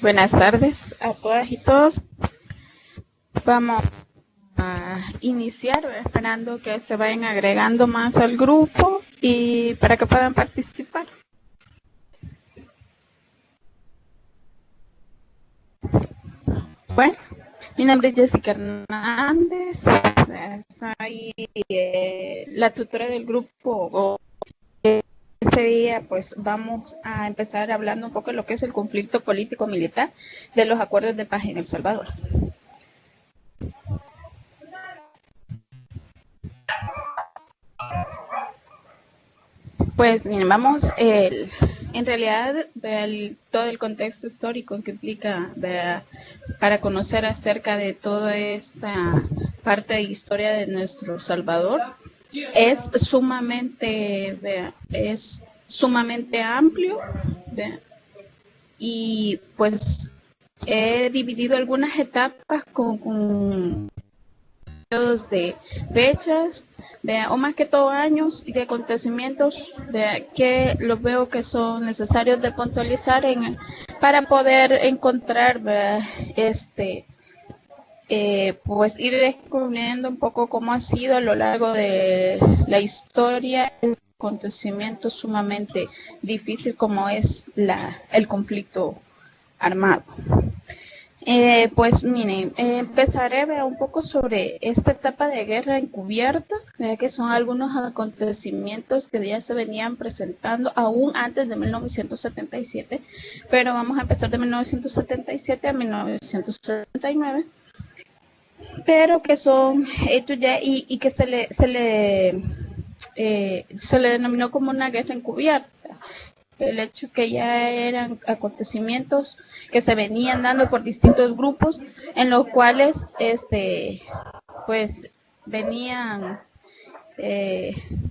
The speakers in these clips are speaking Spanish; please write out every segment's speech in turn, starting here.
Buenas tardes a todas y todos. Vamos a iniciar esperando que se vayan agregando más al grupo y para que puedan participar. Bueno, mi nombre es Jessica Hernández, soy la tutora del grupo. Este día pues vamos a empezar hablando un poco de lo que es el conflicto político-militar de los acuerdos de paz en El Salvador. Pues miren, vamos, en realidad todo el contexto histórico que implica para conocer acerca de toda esta parte de historia de nuestro Salvador es sumamente amplio, y pues he dividido algunas etapas con periodos de fechas, o más que todo años y de acontecimientos que los veo que son necesarios de puntualizar para poder encontrar pues ir descubriendo un poco cómo ha sido a lo largo de la historia este acontecimiento sumamente difícil como es el conflicto armado. Pues miren, empezaré un poco sobre esta etapa de guerra encubierta, que son algunos acontecimientos que ya se venían presentando aún antes de 1977, pero vamos a empezar de 1977 a 1979, pero que son hechos ya y que se le denominó como una guerra encubierta. El hecho que ya eran acontecimientos que se venían dando por distintos grupos en los cuales pues venían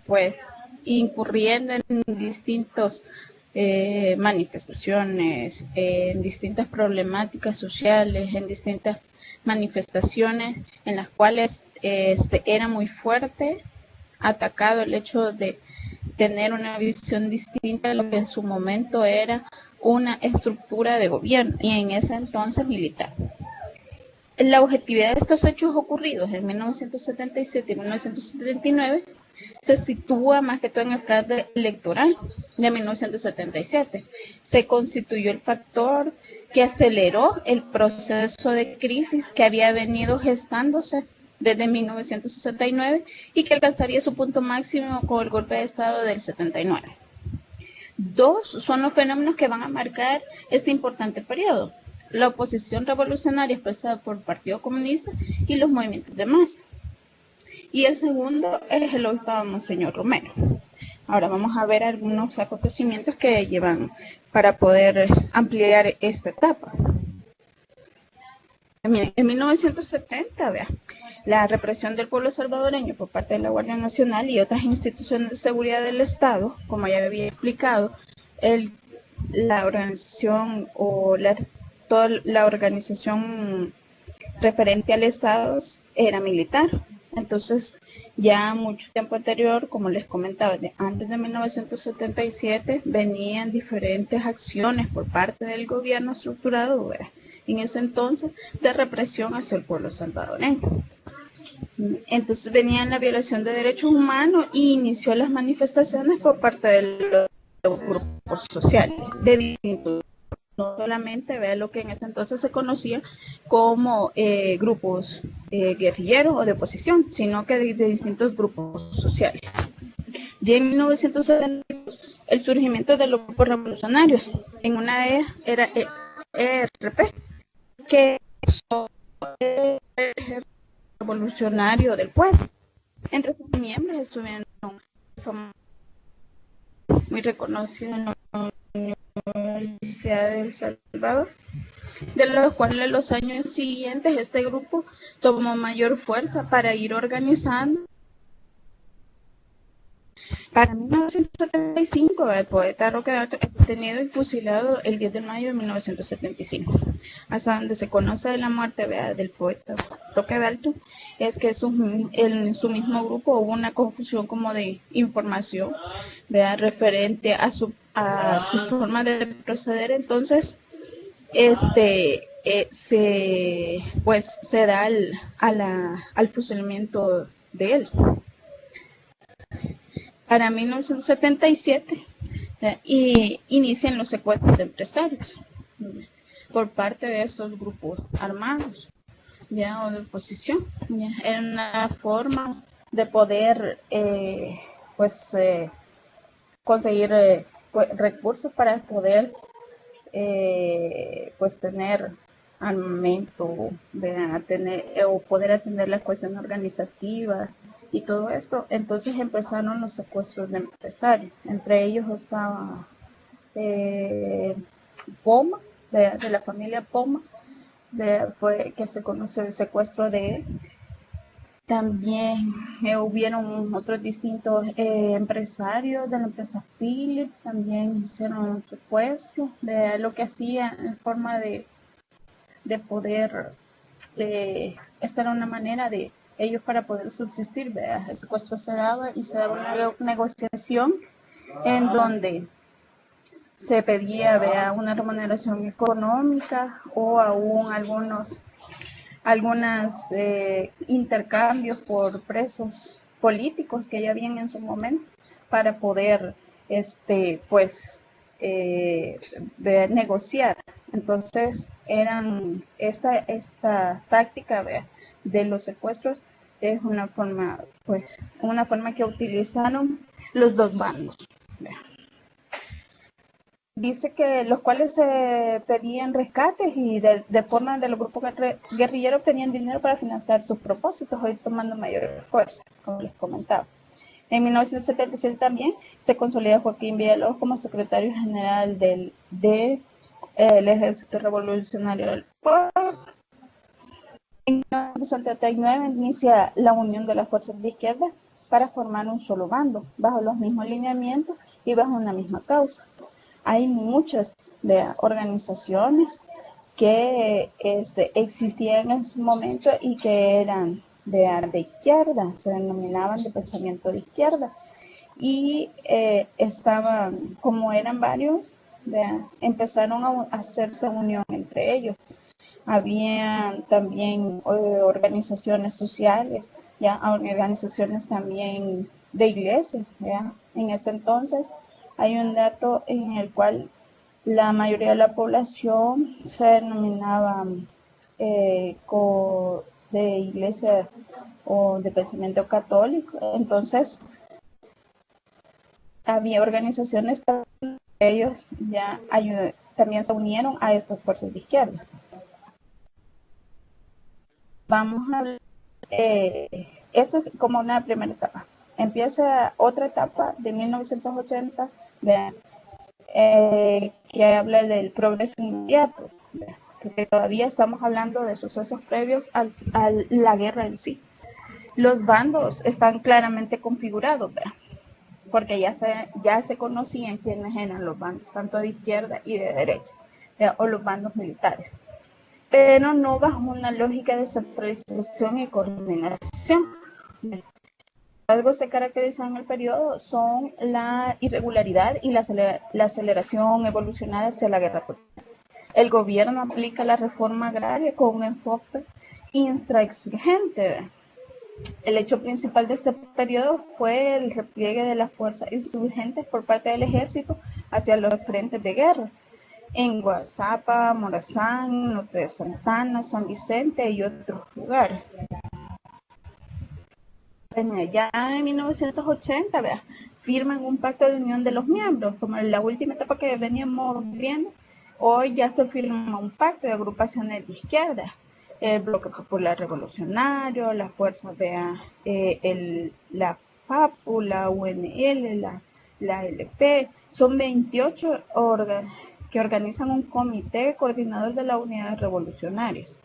pues incurriendo en distintos manifestaciones, en distintas problemáticas sociales, en distintas manifestaciones en las cuales era muy fuerte atacado el hecho de tener una visión distinta de lo que en su momento era una estructura de gobierno y en ese entonces militar. La objetividad de estos hechos ocurridos en 1977 y 1979 se sitúa más que todo en el fraude electoral de 1977. Se constituyó el factor que aceleró el proceso de crisis que había venido gestándose desde 1969 y que alcanzaría su punto máximo con el golpe de Estado del 79. Dos son los fenómenos que van a marcar este importante periodo: la oposición revolucionaria expresada por el Partido Comunista y los movimientos de masa. Y el segundo es el obispado de Monseñor Romero. Ahora vamos a ver algunos acontecimientos que llevan para poder ampliar esta etapa. Miren, en 1970, la represión del pueblo salvadoreño por parte de la Guardia Nacional y otras instituciones de seguridad del Estado, como ya había explicado, la organización toda la organización referente al Estado era militar. Entonces, ya mucho tiempo anterior, como les comentaba, antes de 1977, venían diferentes acciones por parte del gobierno estructurado, en ese entonces, de represión hacia el pueblo salvadoreño. Entonces venía la violación de derechos humanos y inició las manifestaciones por parte de los grupos sociales de distintos, no solamente lo que en ese entonces se conocía como grupos guerrilleros o de oposición, sino que de distintos grupos sociales. Ya en 1972, el surgimiento de los grupos revolucionarios, en una de ellas era ERP, que son el revolucionario del pueblo. Entre sus miembros estuvieron muy reconocidos en la Universidad de El Salvador, de los cuales en los años siguientes este grupo tomó mayor fuerza para ir organizando. Para 1975, el poeta Roque Dalton fue detenido y fusilado el 10 de mayo de 1975. Hasta donde se conoce de la muerte del poeta Roque Dalton, es que en su mismo grupo hubo una confusión como de información referente a su forma de proceder. Entonces, se da al fusilamiento de él. Para 1977 y inician los secuestros de empresarios por parte de estos grupos armados ya o de oposición. Ya era una forma de poder conseguir recursos para poder tener armamento, o poder atender la cuestión organizativa y todo esto. Entonces empezaron los secuestros de empresarios. Entre ellos estaba Poma, de la familia Poma, fue que se conoció el secuestro de él. También hubieron otros distintos empresarios de la empresa Philip, también hicieron un secuestro de lo que hacía en forma de poder, esta era una manera de ellos para poder subsistir, ¿verdad? El secuestro se daba y se daba una negociación en donde se pedía, ¿verdad?, una remuneración económica o aún algunos intercambios por presos políticos que ya habían en su momento para poder de negociar. Entonces eran esta táctica de los secuestros es una forma que utilizaron los dos bandos. Dice que los cuales pedían rescates y de forma de los grupos guerrilleros obtenían dinero para financiar sus propósitos, hoy tomando mayor fuerza, como les comentaba. En 1977 también se consolida Joaquín Villalobos como secretario general del Ejército Revolucionario del Pueblo. En 1979 inicia la unión de las fuerzas de izquierda para formar un solo bando, bajo los mismos lineamientos y bajo una misma causa. Hay muchas organizaciones que existían en su momento y que eran de izquierda, se denominaban de pensamiento de izquierda. Y estaban, como eran varios, empezaron a hacerse unión entre ellos. Había también organizaciones sociales, organizaciones también de iglesias. En ese entonces hay un dato en el cual la mayoría de la población se denominaba de iglesia o de pensamiento católico. Entonces había organizaciones, ellos también se unieron a estas fuerzas de izquierda. Vamos a ver, esa es como una primera etapa. Empieza otra etapa de 1980, que habla del progreso inmediato, porque todavía estamos hablando de sucesos previos a la guerra en sí. Los bandos están claramente configurados, porque ya se conocían quiénes eran los bandos, tanto de izquierda y de derecha, o los bandos militares, pero no bajo una lógica de centralización y coordinación. Algo se caracteriza en el periodo son la irregularidad y la aceleración evolucionaria hacia la guerra total. El gobierno aplica la reforma agraria con un enfoque insurgente. El hecho principal de este periodo fue el repliegue de las fuerzas insurgentes por parte del ejército hacia los frentes de guerra en Guazapa, Morazán, Norte de Santana, San Vicente y otros lugares. Ya en 1980, firman un pacto de unión de los miembros, como en la última etapa que veníamos viendo. Hoy ya se firma un pacto de agrupaciones de izquierda, el Bloque Popular Revolucionario, las fuerzas la FAPU, la UNL, la LP, son 28 que organizan un comité coordinador de las unidades revolucionarias.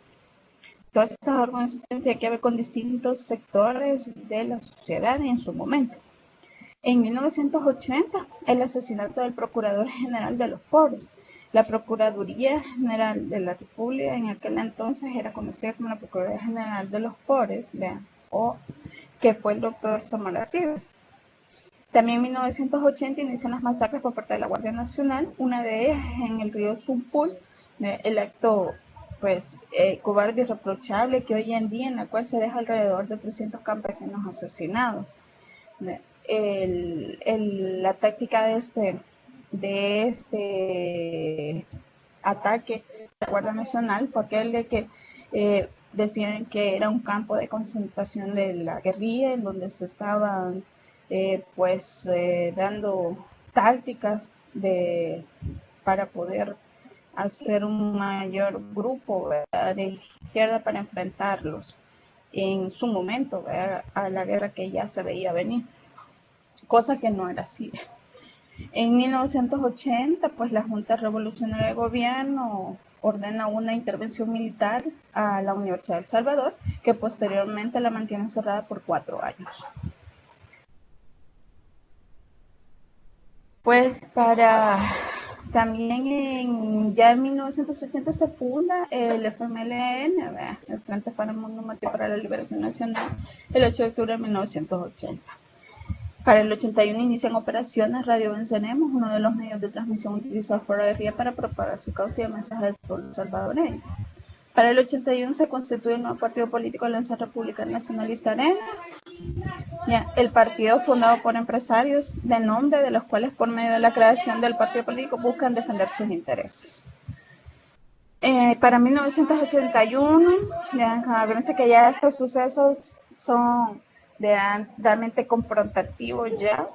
Todas estas organizaciones tienen que ver con distintos sectores de la sociedad en su momento. En 1980, el asesinato del Procurador General de los Pobres. La Procuraduría General de la República en aquel entonces era conocida como la Procuraduría General de los Pobres, o que fue el doctor Zamora Rivas. También en 1980 inician las masacres por parte de la Guardia Nacional, una de ellas en el río Zumpul, El acto pues cobarde y reprochable que hoy en día en la cual se deja alrededor de 300 campesinos asesinados. La táctica de este ataque de la Guardia Nacional fue aquel de que decían que era un campo de concentración de la guerrilla en donde se estaban dando tácticas para poder hacer un mayor grupo, ¿verdad?, de izquierda para enfrentarlos en su momento, ¿verdad?, a la guerra que ya se veía venir, cosa que no era así. En 1980, pues la Junta Revolucionaria de Gobierno ordena una intervención militar a la Universidad de El Salvador, que posteriormente la mantiene cerrada por 4 años. Pues también ya en 1980 se funda el FMLN, el Frente Paramount para la Liberación Nacional, el 8 de octubre de 1980. Para el 81 inician operaciones Radio Venceremos, uno de los medios de transmisión utilizados por la guerrilla para propagar su causa y el mensaje del pueblo salvadoreño. Para el 81 se constituye un nuevo partido político, Alianza Republicana Nacionalista Arena. El partido fundado por empresarios de nombre, de los cuales por medio de la creación del partido político buscan defender sus intereses. Para 1981, acuérdense que ya estos sucesos son realmente confrontativos ya.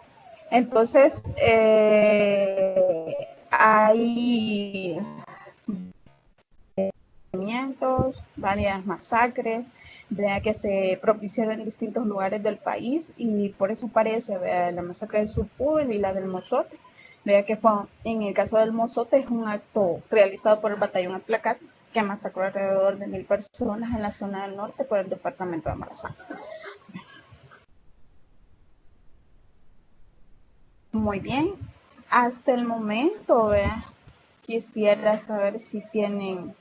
Entonces, hay varias masacres, ¿verdad?, que se propiciaron en distintos lugares del país, y por eso parece, ¿verdad?, la masacre de Surpúbel y la del Mozote, ¿verdad?, que fue, en el caso del Mozote, es un acto realizado por el batallón Atlacat, que masacró alrededor de 1000 personas en la zona del norte por el departamento de Marzán. Muy bien, hasta el momento, ¿verdad?, quisiera saber si tienen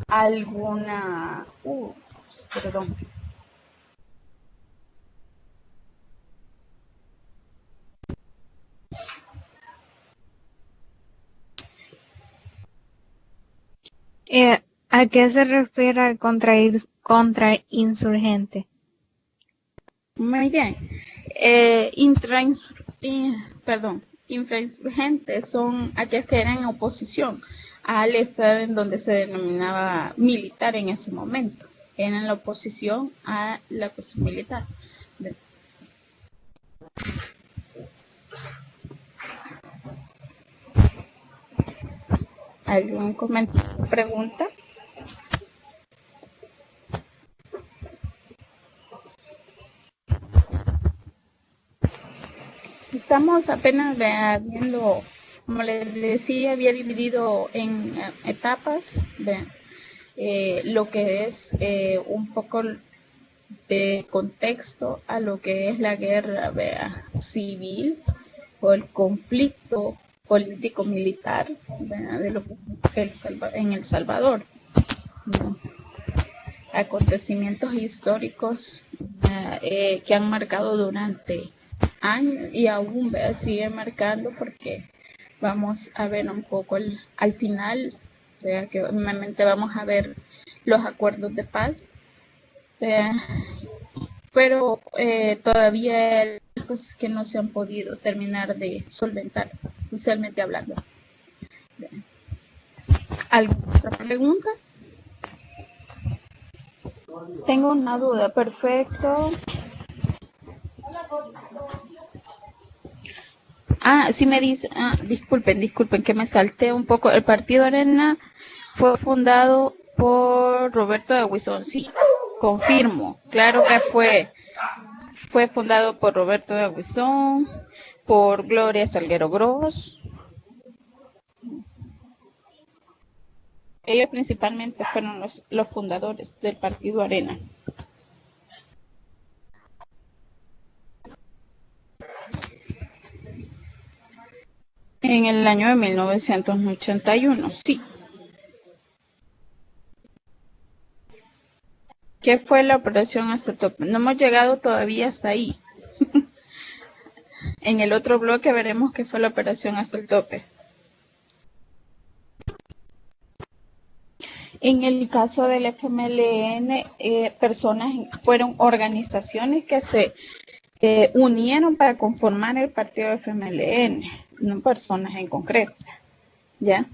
alguna perdón. ¿A qué se refiere contrainsurgente? Muy bien. Infrainsurgentes son aquellos que eran en oposición al estado en donde se denominaba militar en ese momento. Eran la oposición a la cuestión militar. ¿Algún comentario o pregunta? Estamos apenas viendo, como les decía, había dividido en etapas lo que es un poco de contexto a lo que es la guerra civil o el conflicto político-militar de lo que en El Salvador. Acontecimientos históricos que han marcado durante años y aún sigue marcando, porque vamos a ver un poco al final, que obviamente vamos a ver los acuerdos de paz, pero todavía hay cosas que no se han podido terminar de solventar, socialmente hablando. ¿Alguna otra pregunta? Tengo una duda, perfecto. Sí me dice, disculpen que me salté un poco. El Partido Arena fue fundado por Roberto de Aguizón. Sí, confirmo, claro que fue fundado por Roberto de Aguizón, por Gloria Salguero Gross. Ellos principalmente fueron los fundadores del Partido Arena. En el año de 1981, sí. ¿Qué fue la operación hasta el tope? No hemos llegado todavía hasta ahí. En el otro bloque veremos qué fue la operación hasta el tope. En el caso del FMLN, fueron organizaciones que se unieron para conformar el partido FMLN, no personas en concreto, ¿ya?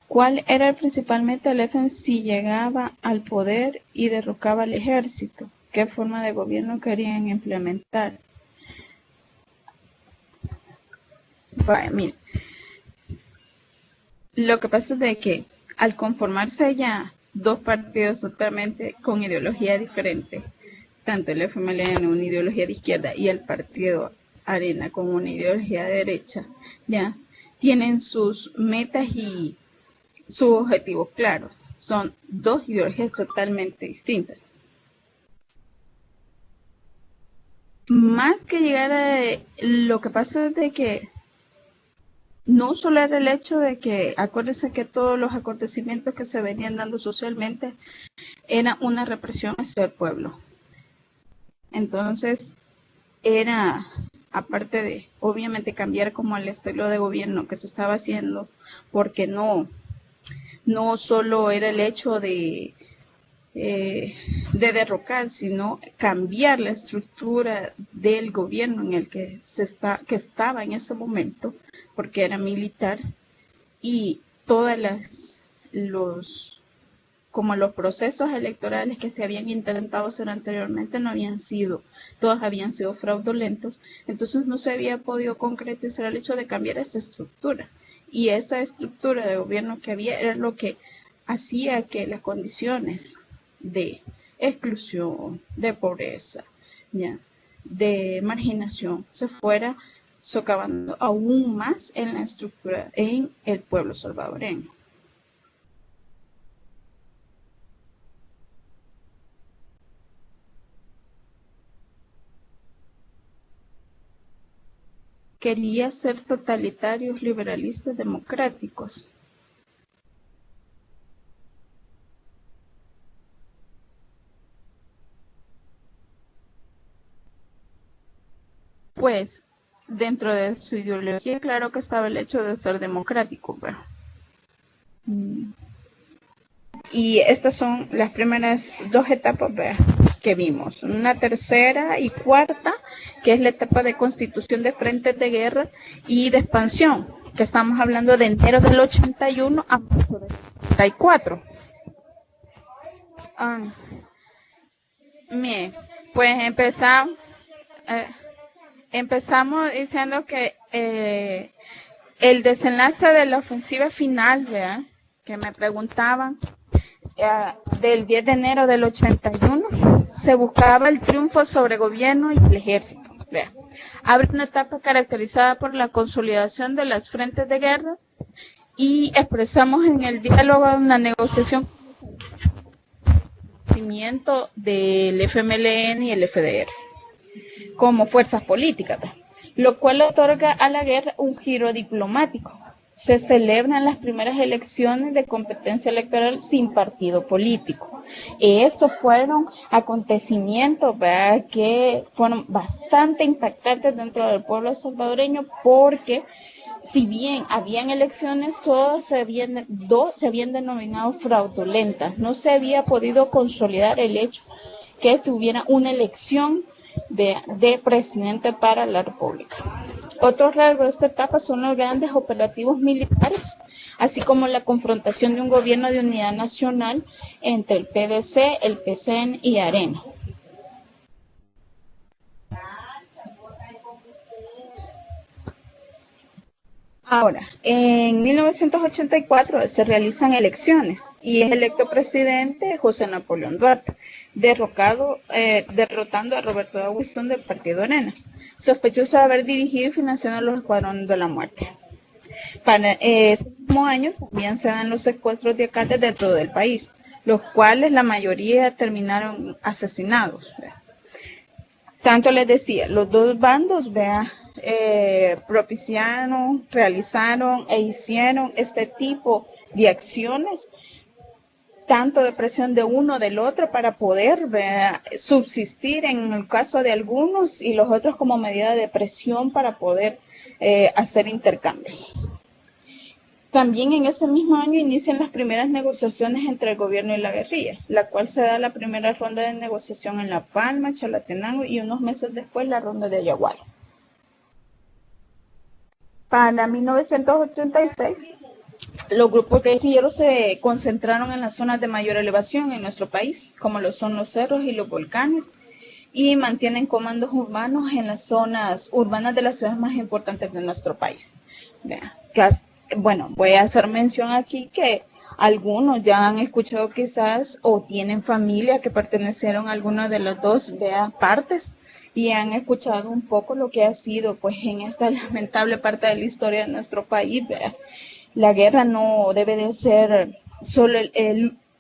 ¿Cuál era principalmente el FMLN si llegaba al poder y derrocaba al ejército? ¿Qué forma de gobierno querían implementar? Vaya, mire. Lo que pasa es de que al conformarse ya dos partidos totalmente con ideología diferente, tanto el FMLN una ideología de izquierda y el partido Arena con una ideología de derecha, ya tienen sus metas y sus objetivos claros. Son dos ideologías totalmente distintas. Más que llegar a lo que pasa es de que no solo era el hecho de que, acuérdense que todos los acontecimientos que se venían dando socialmente era una represión hacia el pueblo. Entonces, era, aparte de, obviamente, cambiar como el estilo de gobierno que se estaba haciendo, porque no solo era el hecho de derrocar, sino cambiar la estructura del gobierno en el que estaba en ese momento, porque era militar, y todas los procesos electorales que se habían intentado hacer anteriormente todos habían sido fraudulentos, entonces no se había podido concretizar el hecho de cambiar esta estructura, y esa estructura de gobierno que había era lo que hacía que las condiciones de exclusión, de pobreza, ¿ya?, de marginación se fuera socavando aún más en la estructura, en el pueblo salvadoreño. Quería ser totalitarios, liberalistas, democráticos. Pues, dentro de su ideología, claro que estaba el hecho de ser democrático, pero... Y estas son las primeras dos etapas que vimos. Una tercera y cuarta, que es la etapa de constitución de frentes de guerra y de expansión, que estamos hablando de enero del 81 a marzo del 84. Bien, pues empezamos diciendo que el desenlace de la ofensiva final, ¿verdad?, que me preguntaban, del 10 de enero del 81, se buscaba el triunfo sobre el gobierno y el ejército. ¿Verdad? Abre una etapa caracterizada por la consolidación de las frentes de guerra y expresamos en el diálogo una negociación del FMLN y el FDR como fuerzas políticas, lo cual otorga a la guerra un giro diplomático. Se celebran las primeras elecciones de competencia electoral sin partido político. Estos fueron acontecimientos, ¿verdad?, que fueron bastante impactantes dentro del pueblo salvadoreño, porque si bien habían elecciones, todas se habían denominado fraudulentas. No se había podido consolidar el hecho que si hubiera una elección de presidente para la República. Otro rasgo de esta etapa son los grandes operativos militares, así como la confrontación de un gobierno de unidad nacional entre el PDC, el PCN y Arena. Ahora, en 1984 se realizan elecciones y es electo presidente José Napoleón Duarte, derrotando a Roberto Aguizón del Partido Arena, sospechoso de haber dirigido y financiado los escuadrones de la muerte. Para ese mismo año también se dan los secuestros de alcaldes de todo el país, los cuales la mayoría terminaron asesinados. Tanto les decía, los dos bandos, propiciaron, realizaron e hicieron este tipo de acciones, tanto de presión de uno del otro para poder subsistir en el caso de algunos y los otros como medida de presión para poder hacer intercambios. También en ese mismo año inician las primeras negociaciones entre el gobierno y la guerrilla, la cual se da la primera ronda de negociación en La Palma, Chalatenango y unos meses después la ronda de Ayagualo. Para 1986, los grupos guerrilleros se concentraron en las zonas de mayor elevación en nuestro país, como lo son los cerros y los volcanes, y mantienen comandos urbanos en las zonas urbanas de las ciudades más importantes de nuestro país. Bueno, voy a hacer mención aquí que algunos ya han escuchado quizás o tienen familia que pertenecieron a alguna de las dos partes y han escuchado un poco lo que ha sido pues en esta lamentable parte de la historia de nuestro país. La guerra no debe de ser solo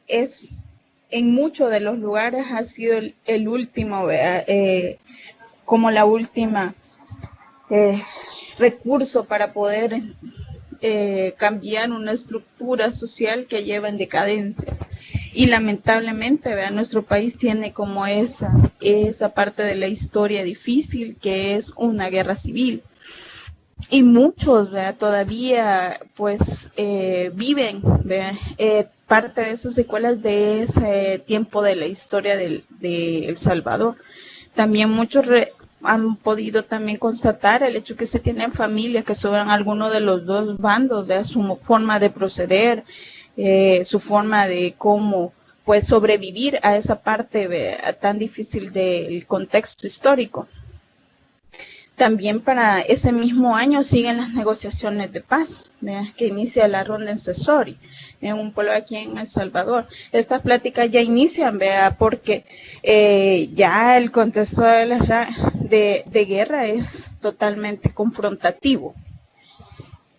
es en muchos de los lugares ha sido el último, como la última recurso para poder cambiar una estructura social que lleva en decadencia. Y lamentablemente, nuestro país tiene como esa parte de la historia difícil que es una guerra civil. Y muchos todavía pues viven parte de esas secuelas de ese tiempo de la historia de El Salvador. También muchos han podido también constatar el hecho que se tienen familias que suben a alguno de los dos bandos, su forma de proceder, su forma de cómo pues sobrevivir a esa parte tan difícil del contexto histórico. También para ese mismo año siguen las negociaciones de paz, que inicia la ronda en Sesori, en un pueblo aquí en El Salvador. Estas pláticas ya inician, porque ya el contexto de guerra es totalmente confrontativo.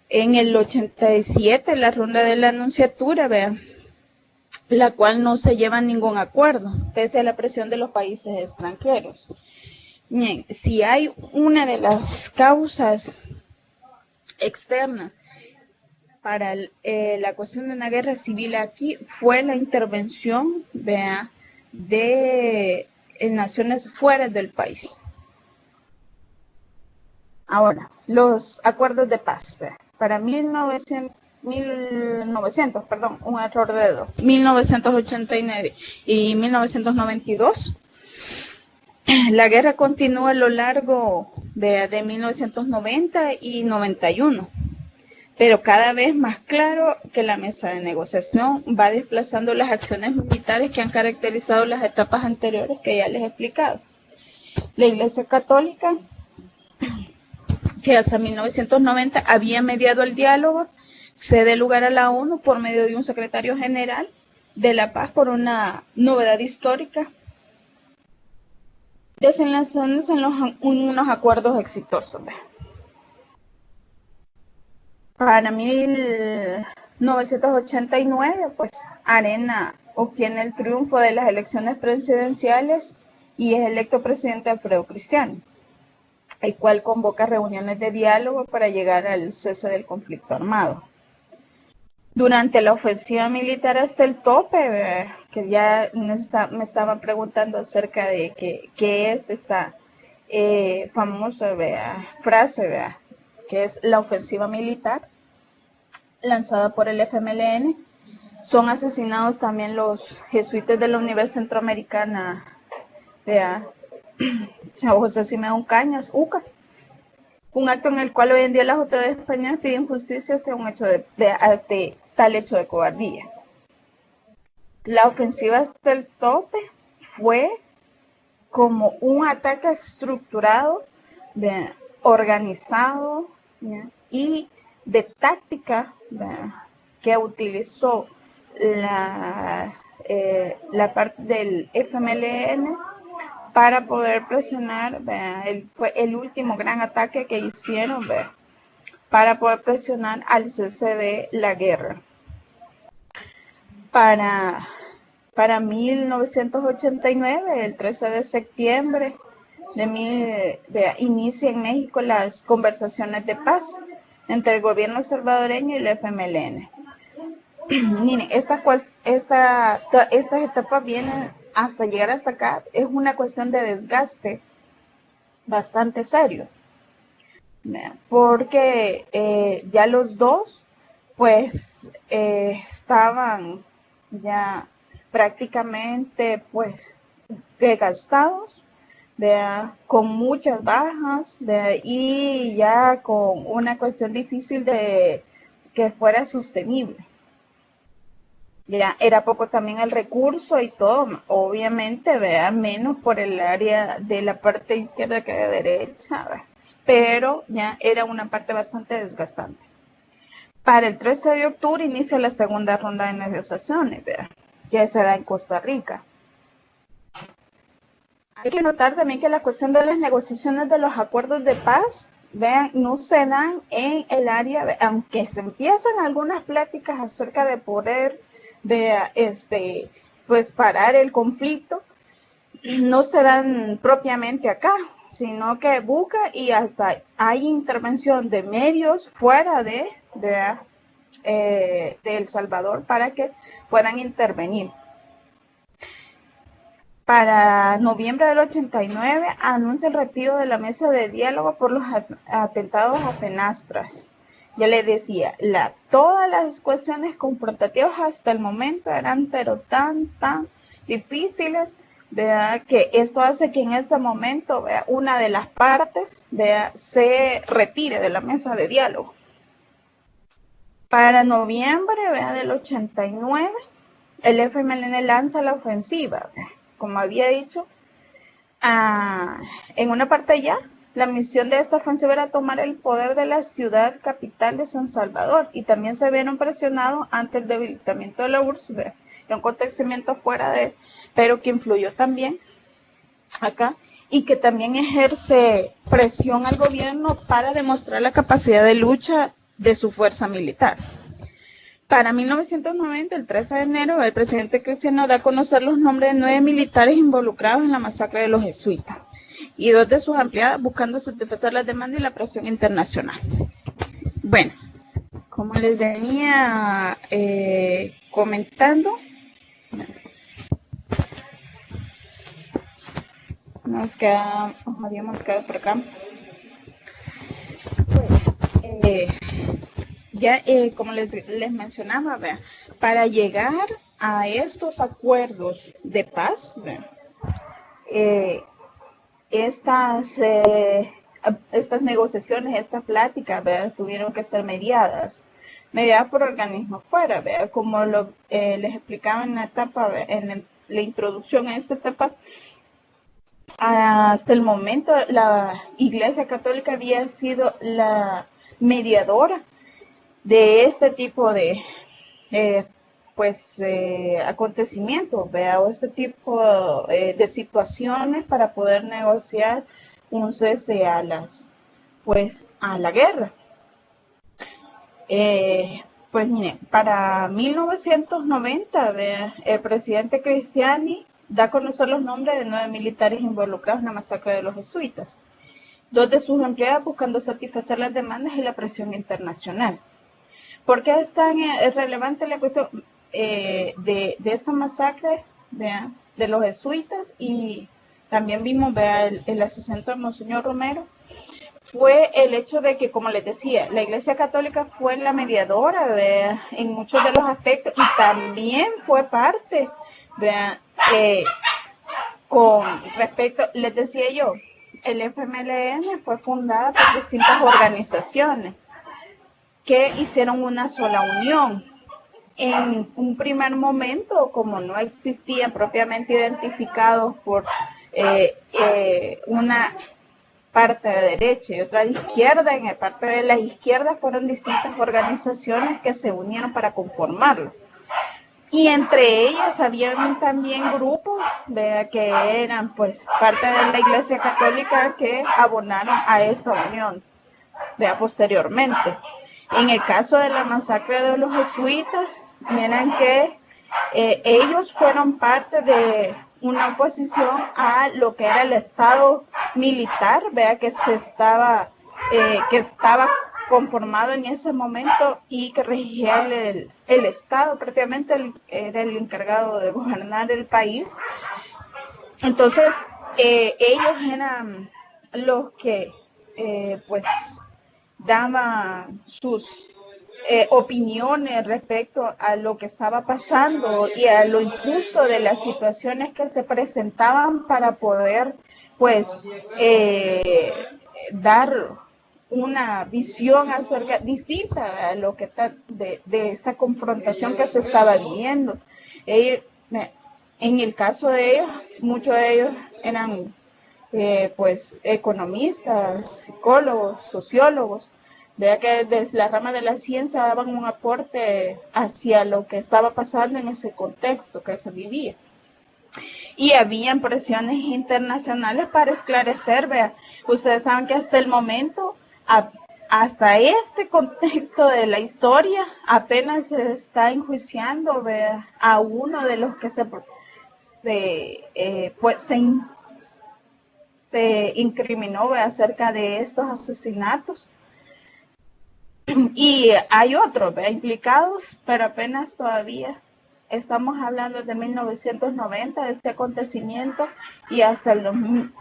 En el 87, la ronda de la Anunciatura, la cual no se lleva a ningún acuerdo, pese a la presión de los países extranjeros. Bien, si hay una de las causas externas para la cuestión de una guerra civil aquí fue la intervención de naciones fuera del país. Ahora, los acuerdos de paz. Para 1989 y 1992, la guerra continúa a lo largo de 1990 y 91, pero cada vez más claro que la mesa de negociación va desplazando las acciones militares que han caracterizado las etapas anteriores que ya les he explicado. La Iglesia Católica, que hasta 1990 había mediado el diálogo, cede lugar a la ONU por medio de un secretario general de la paz por una novedad histórica, desenlazándose en unos acuerdos exitosos. Para 1989, pues Arena obtiene el triunfo de las elecciones presidenciales y es electo presidente Alfredo Cristiano, el cual convoca reuniones de diálogo para llegar al cese del conflicto armado. Durante la ofensiva militar hasta el tope, que ya me estaban preguntando acerca de qué es esta famosa frase, que es la ofensiva militar lanzada por el FMLN, son asesinados también los jesuitas de la Universidad Centroamericana, San José Simeón Cañas, UCA. Un acto en el cual hoy en día las autoridades españolas piden justicia hasta un hecho de tal hecho de cobardía. La ofensiva hasta el tope fue como un ataque estructurado, organizado y de táctica que utilizó la parte del FMLN para poder presionar, fue el último gran ataque que hicieron para poder presionar al cese de la guerra. Para 1989, el 13 de septiembre, inicia en México las conversaciones de paz entre el gobierno salvadoreño y el FMLN. miren, estas etapas vienen hasta llegar hasta acá, es una cuestión de desgaste bastante serio, porque ya los dos pues estaban ya prácticamente pues desgastados, con muchas bajas y ya con una cuestión difícil de que fuera sostenible. Ya era poco también el recurso y todo, obviamente, menos por el área de la parte izquierda que de derecha, pero ya era una parte bastante desgastante. Para el 13 de octubre inicia la segunda ronda de negociaciones, que se da en Costa Rica. Hay que notar también que la cuestión de las negociaciones de los acuerdos de paz, no se dan en el área, aunque se empiezan algunas pláticas acerca de poder pues parar el conflicto, no se dan propiamente acá, sino que busca y hasta hay intervención de medios fuera de El Salvador para que puedan intervenir. Para noviembre del 89 anuncia el retiro de la mesa de diálogo por los atentados a Fenastras. Ya le decía, todas las cuestiones confrontativas hasta el momento eran pero tan difíciles, que esto hace que en este momento una de las partes se retire de la mesa de diálogo. Para noviembre del 89, el FMLN lanza la ofensiva. Como había dicho, en una parte ya, la misión de esta ofensiva era tomar el poder de la ciudad capital de San Salvador, y también se vieron presionados ante el debilitamiento de la URSS, y un acontecimiento fuera de, pero que influyó también acá, y que también ejerce presión al gobierno para demostrar la capacidad de lucha de su fuerza militar. Para 1990, el 13 de enero, el presidente Cristiano da a conocer los nombres de 9 militares involucrados en la masacre de los jesuitas y 2 de sus empleadas, buscando satisfacer las demandas y la presión internacional. Bueno, como les venía comentando, habíamos quedado por acá. Pues, ya como les mencionaba, para llegar a estos acuerdos de paz, estas negociaciones, estas pláticas, tuvieron que ser mediadas por organismos fuera, como les explicaba en la etapa, en la introducción a esta etapa. Hasta el momento la Iglesia Católica había sido la mediadora de este tipo de acontecimientos, o este tipo de situaciones para poder negociar un cese a la guerra. Pues mire, para 1990, el presidente Cristiani da a conocer los nombres de 9 militares involucrados en la masacre de los jesuitas, 2 de sus empleados buscando satisfacer las demandas y la presión internacional. ¿Por qué es tan relevante la cuestión de esta masacre de los jesuitas? Y también vimos el asesinato de Monseñor Romero. Fue el hecho de que, como les decía, la Iglesia Católica fue la mediadora en muchos de los aspectos, y también fue parte con respecto, les decía yo, el FMLN fue fundada por distintas organizaciones que hicieron una sola unión. En un primer momento, como no existían propiamente identificados por una parte de derecha y otra de izquierda, en la parte de la izquierda fueron distintas organizaciones que se unieron para conformarlo. Y entre ellas habían también grupos que eran pues parte de la Iglesia Católica que abonaron a esta unión posteriormente. En el caso de la masacre de los jesuitas, miren que ellos fueron parte de una oposición a lo que era el Estado militar, que estaba conformado en ese momento y que regía el Estado, prácticamente era el encargado de gobernar el país. Entonces, ellos eran los que pues daban sus opiniones respecto a lo que estaba pasando y a lo injusto de las situaciones que se presentaban para poder pues dar una visión distinta a lo que está de esa confrontación que se estaba viviendo. Ellos, en el caso de ellos, muchos de ellos eran pues economistas, psicólogos, sociólogos. Vea que desde la rama de la ciencia daban un aporte hacia lo que estaba pasando en ese contexto que se vivía. Y habían presiones internacionales para esclarecer, vea, ustedes saben que hasta el momento, hasta este contexto de la historia, apenas se está enjuiciando, vea, a uno de los que se incriminó, vea, acerca de estos asesinatos. Y hay otros, vea, implicados, pero apenas todavía estamos hablando de 1990, de este acontecimiento, y hasta el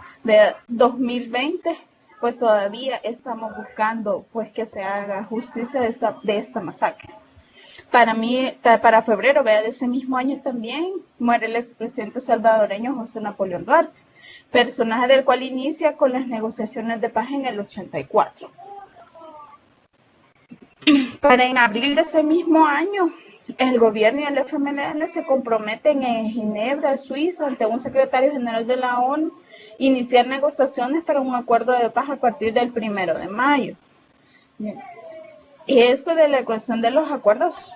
2020, pues todavía estamos buscando pues que se haga justicia de esta masacre. Para febrero, vea, de ese mismo año también muere el expresidente salvadoreño José Napoleón Duarte, personaje del cual inicia con las negociaciones de paz en el 84. Para en abril de ese mismo año, el gobierno y el FMLN se comprometen en Ginebra, Suiza, ante un secretario general de la ONU, iniciar negociaciones para un acuerdo de paz a partir del 1 de mayo. Bien. Y esto de la cuestión de los acuerdos,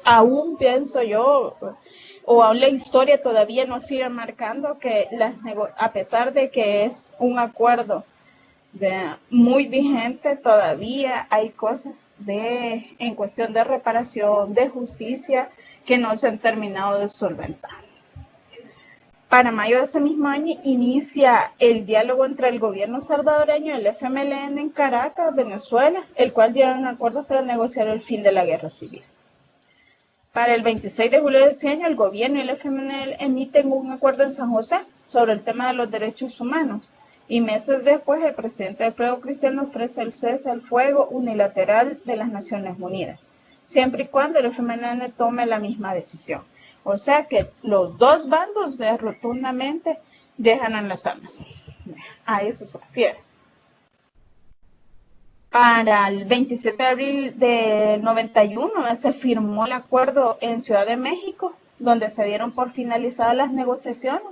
aún pienso yo, o aún la historia todavía nos sigue marcando que a pesar de que es un acuerdo muy vigente, todavía hay cosas en cuestión de reparación, de justicia, que no se han terminado de solventar. Para mayo de ese mismo año inicia el diálogo entre el gobierno salvadoreño y el FMLN en Caracas, Venezuela, el cual llegan acuerdos para negociar el fin de la guerra civil. Para el 26 de julio de ese año, el gobierno y el FMLN emiten un acuerdo en San José sobre el tema de los derechos humanos. Y meses después, el presidente Alfredo Cristiano ofrece el cese al fuego unilateral de las Naciones Unidas, siempre y cuando el FMLN tome la misma decisión. O sea que los dos bandos rotundamente dejan en las armas. A eso se refiere. Para el 27 de abril del 91 se firmó el acuerdo en Ciudad de México, donde se dieron por finalizadas las negociaciones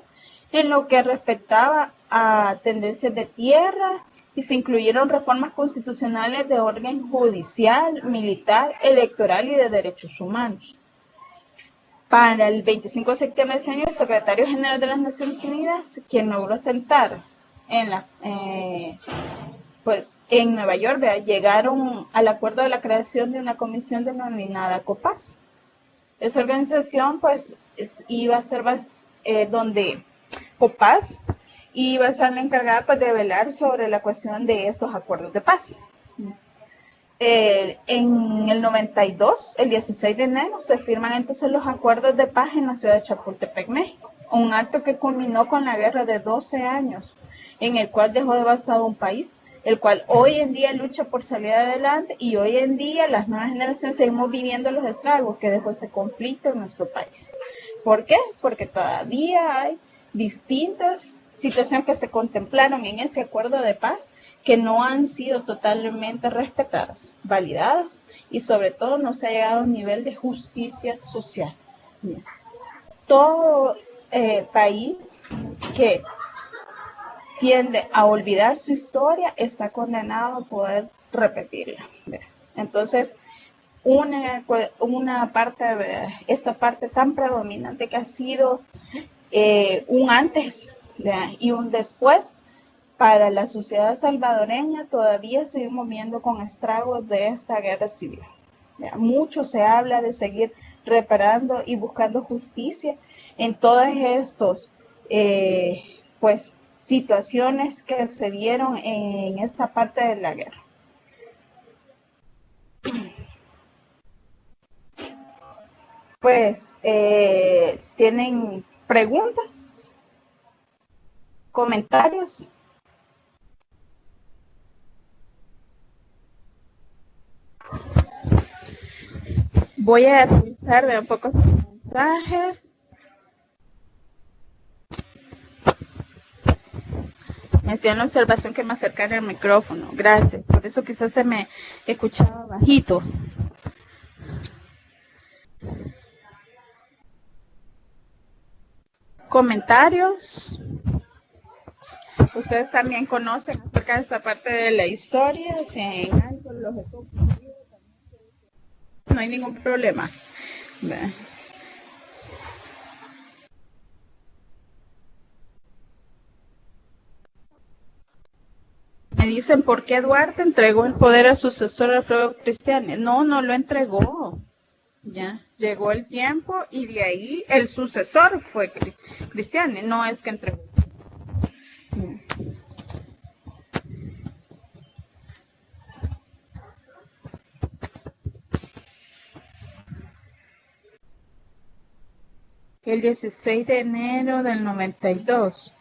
en lo que respectaba a tendencias de tierra y se incluyeron reformas constitucionales de orden judicial, militar, electoral y de derechos humanos. Para el 25 de septiembre de ese año, el secretario general de las Naciones Unidas, quien logró sentar en Nueva York, llegaron al acuerdo de la creación de una comisión denominada COPAS. Esa organización pues iba a ser donde COPAS iba a ser la encargada pues, de velar sobre la cuestión de estos acuerdos de paz. En el 92, el 16 de enero, se firman entonces los acuerdos de paz en la ciudad de Chapultepec, México, un acto que culminó con la guerra de 12 años, en el cual dejó devastado un país, el cual hoy en día lucha por salir adelante y hoy en día las nuevas generaciones seguimos viviendo los estragos que dejó ese conflicto en nuestro país. ¿Por qué? Porque todavía hay distintas situaciones que se contemplaron en ese acuerdo de paz que no han sido totalmente respetadas, validadas y sobre todo no se ha llegado a un nivel de justicia social. Bien. Todo país que tiende a olvidar su historia está condenado a poder repetirla. Entonces, esta parte tan predominante que ha sido un antes y un después para la sociedad salvadoreña, todavía seguimos viendo con estragos de esta guerra civil. Mucho se habla de seguir reparando y buscando justicia en todos estos situaciones que se dieron en esta parte de la guerra. Pues, ¿tienen preguntas? ¿Comentarios? Voy a revisar de un poco sus mensajes. Me hacían la observación que me acercara el micrófono. Gracias. Por eso quizás se me escuchaba bajito. ¿Comentarios? ¿Ustedes también conocen acerca de esta parte de la historia? Si en algo los he confundido, no hay ningún problema. Me dicen por qué Duarte entregó el poder al sucesor Alfredo Cristiani. No, no lo entregó. Ya llegó el tiempo y de ahí el sucesor fue Cristiani, no es que entregó. El 16 de enero del 92.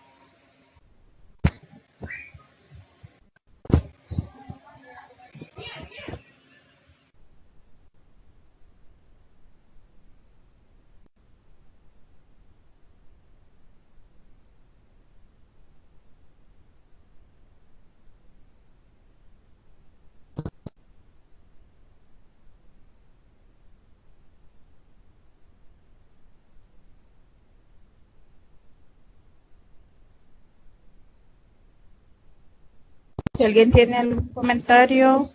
Si alguien tiene algún comentario,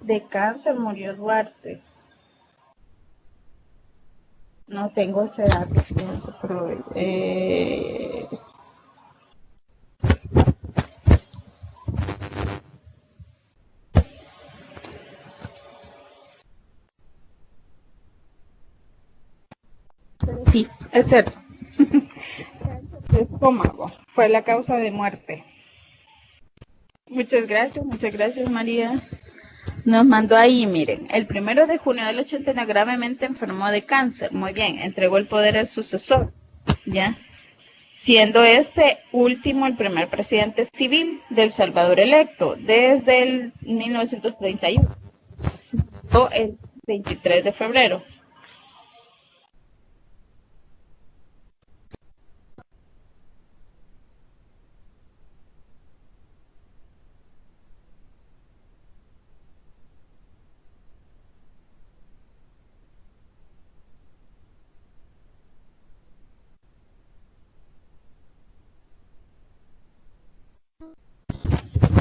de cáncer murió Duarte. No tengo ese dato, fíjense, pero sí, es cierto. Cáncer de estómago fue la causa de muerte. Muchas gracias María. Nos mandó ahí, miren, el 1 de junio del 89 gravemente enfermó de cáncer. Muy bien, entregó el poder al sucesor, ¿ya? Siendo este último el primer presidente civil del Salvador electo desde el 1931, el 23 de febrero.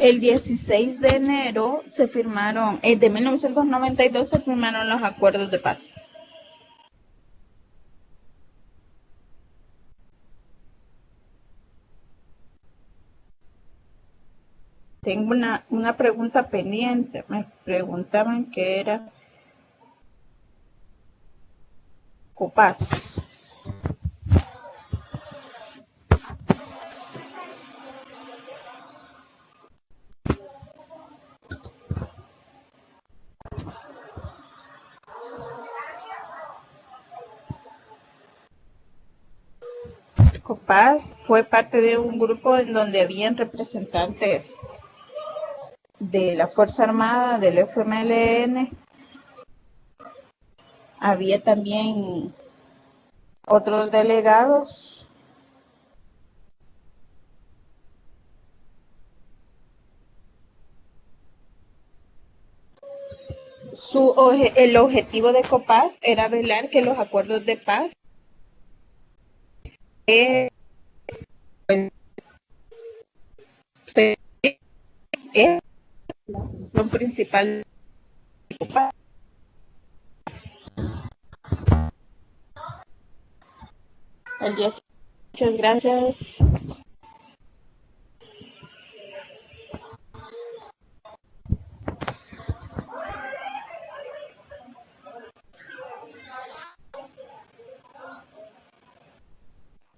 El 16 de enero se firmaron, de 1992 se firmaron los acuerdos de paz. Tengo una pregunta pendiente. Me preguntaban qué era COPAS. COPAS fue parte de un grupo en donde habían representantes de la Fuerza Armada, del FMLN. Había también otros delegados. El objetivo de COPAS era velar que los acuerdos de paz es la función principal de COPAS. El día, muchas gracias.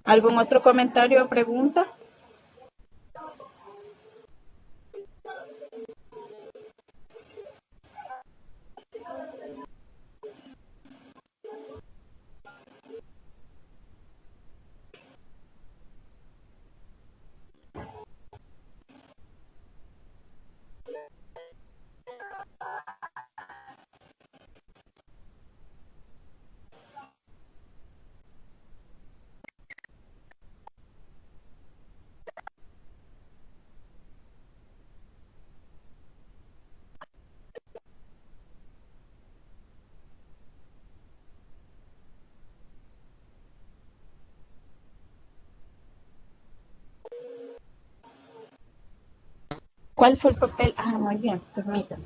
¿Algún otro comentario o pregunta? ¿Cuál fue el papel? Ah, muy bien, permítame.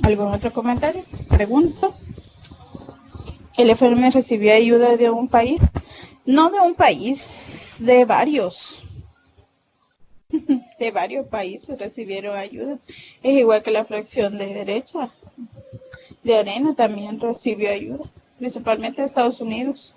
¿Algún otro comentario? Pregunto. ¿El FMLN recibió ayuda de un país? No de un país, de varios. De varios países recibieron ayuda. Es igual que la fracción de derecha de Arena también recibió ayuda, principalmente de Estados Unidos.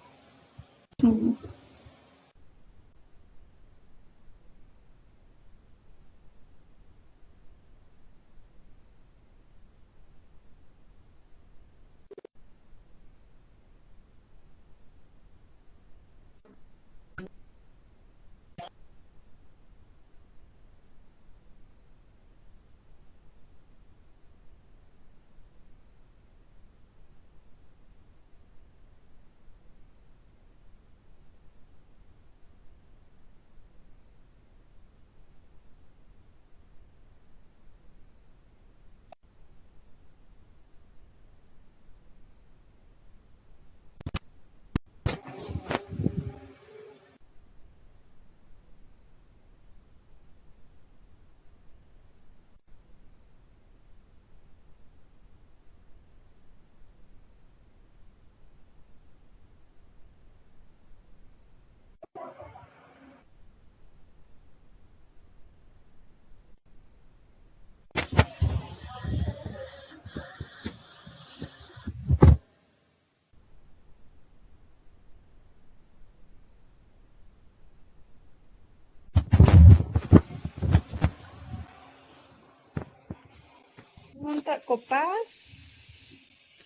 Pregunta Copaz.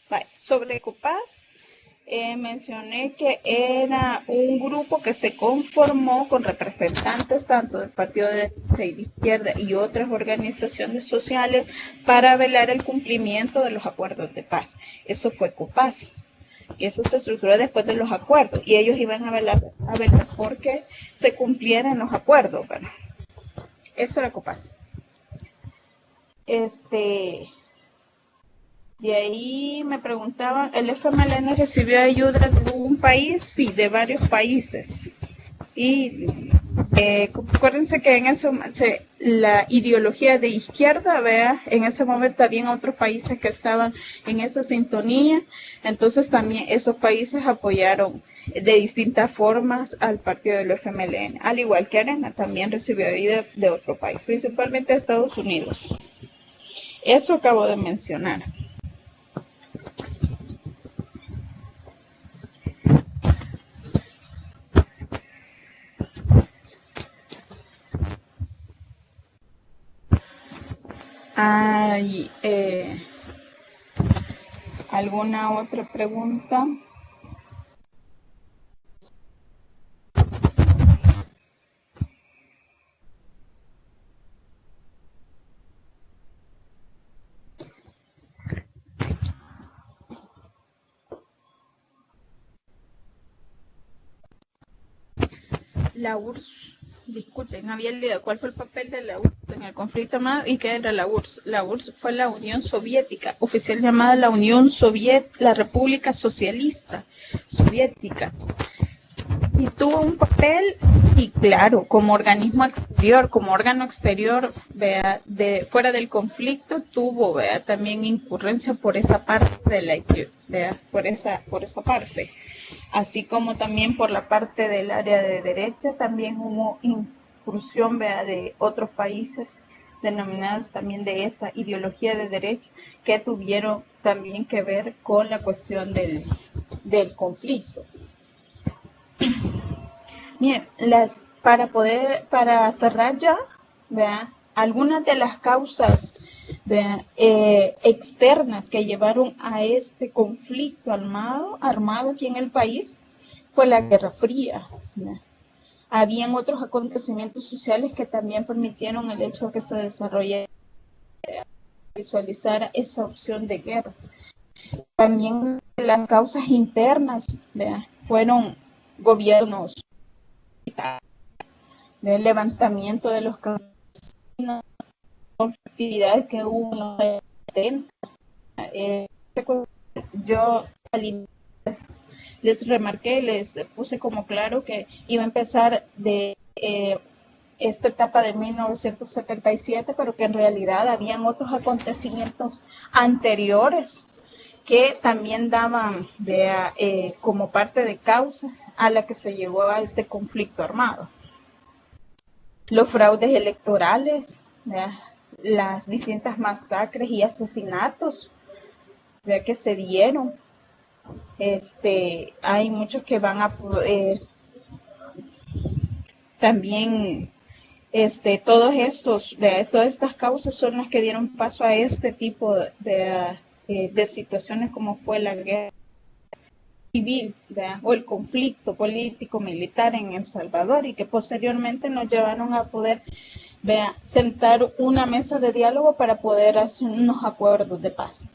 Vale. Sobre Copaz, mencioné que era un grupo que se conformó con representantes tanto del Partido de Izquierda y otras organizaciones sociales para velar el cumplimiento de los acuerdos de paz. Eso fue Copaz. Y eso se estructuró después de los acuerdos. Y ellos iban a velar porque se cumplieran los acuerdos, ¿verdad? Eso era Copaz. De ahí me preguntaban, ¿el FMLN recibió ayuda de un país? Sí, de varios países. Y acuérdense que en ese la ideología de izquierda, vea, en ese momento había otros países que estaban en esa sintonía, entonces también esos países apoyaron de distintas formas al partido del FMLN, al igual que Arena también recibió ayuda de otro país, principalmente de Estados Unidos. Eso acabo de mencionar. ¿Hay alguna otra pregunta? La URSS, disculpen, había leído cuál fue el papel de la URSS en el conflicto armado y qué era la URSS. La URSS fue la Unión Soviética, oficial llamada la Unión Soviética, la República Socialista Soviética. Y tuvo un papel y claro, como organismo exterior, como órgano exterior, vea, de fuera del conflicto, tuvo, vea, también incurrencia por esa parte de la, vea, por esa parte, así como también por la parte del área de derecha, también hubo incursión, vea, de otros países denominados también de esa ideología de derecha que tuvieron también que ver con la cuestión del conflicto. Miren, para cerrar ya, ¿vea? Algunas de las causas, ¿vea? Externas que llevaron a este conflicto armado aquí en el país fue la Guerra Fría, ¿vea? Habían otros acontecimientos sociales que también permitieron el hecho de que se desarrollara, visualizara esa opción de guerra. También las causas internas, ¿vea? Fueron gobiernos, del levantamiento de los campesinos, actividades que hubo en los 70. Yo les remarqué, les puse como claro que iba a empezar de esta etapa de 1977, pero que en realidad habían otros acontecimientos anteriores que también daban como parte de causas a la que se llegó a este conflicto armado. Los fraudes electorales, las distintas masacres y asesinatos que se dieron. Hay muchos que van a también todas estas causas son las que dieron paso a este tipo de situaciones como fue la guerra civil, o el conflicto político-militar en El Salvador, y que posteriormente nos llevaron a poder sentar una mesa de diálogo para poder hacer unos acuerdos de paz.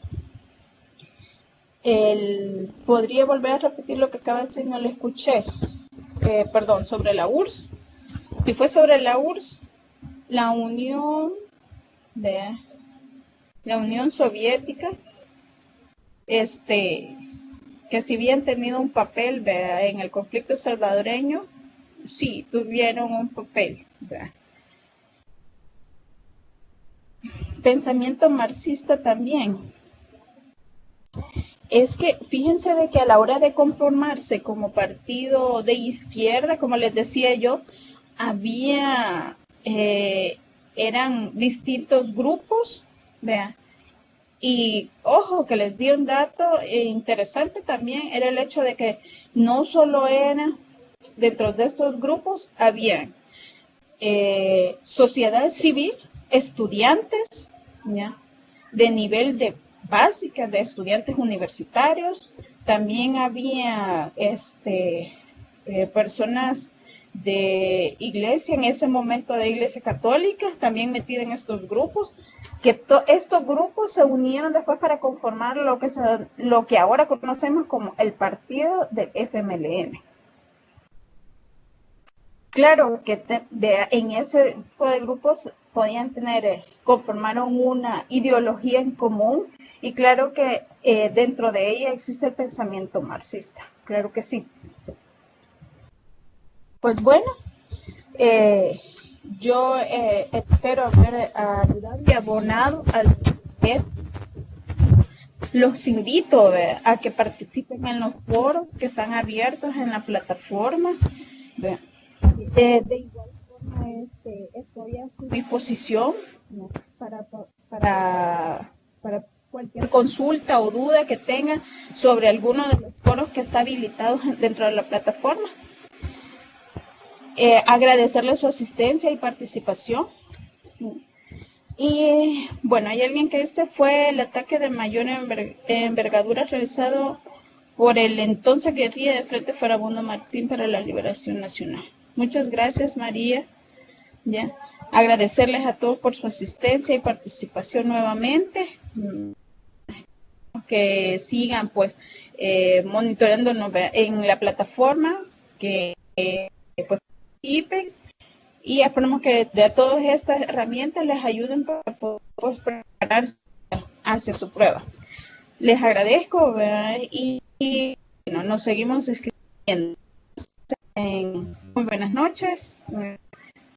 ¿Podría volver a repetir lo que acaba de decir? No lo escuché. Perdón, sobre la URSS. Y fue sobre la URSS, la Unión Soviética, que si bien tenido un papel en el conflicto salvadoreño, sí, tuvieron un papel. Pensamiento marxista también. Es que fíjense de que a la hora de conformarse como partido de izquierda, como les decía yo, eran distintos grupos, y ojo, que les di un dato interesante también, era el hecho de que no solo era, dentro de estos grupos, había sociedad civil, estudiantes, de nivel de básica, de estudiantes universitarios, también había personas de iglesia, en ese momento de iglesia católica, también metida en estos grupos, que estos grupos se unieron después para conformar lo que ahora conocemos como el partido del FMLN. Claro que en ese tipo de grupos podían conformaron una ideología en común, y claro que dentro de ella existe el pensamiento marxista, claro que sí. Pues bueno, yo espero haber ayudado y abonado al proyecto. Los invito a que participen en los foros que están abiertos en la plataforma. De igual forma, estoy a su disposición para cualquier consulta o duda que tengan sobre alguno de los foros que está habilitados dentro de la plataforma. Agradecerle su asistencia y participación. Y bueno, hay alguien que fue el ataque de mayor envergadura realizado por el entonces guerrilla de Frente Farabundo Martín para la Liberación Nacional. Muchas gracias, María. Agradecerles a todos por su asistencia y participación nuevamente. Que sigan pues monitoreándonos en la plataforma, que pues participen, y esperamos que de todas estas herramientas les ayuden para poder prepararse hacia su prueba. Les agradezco, y bueno, nos seguimos escribiendo. Muy buenas noches.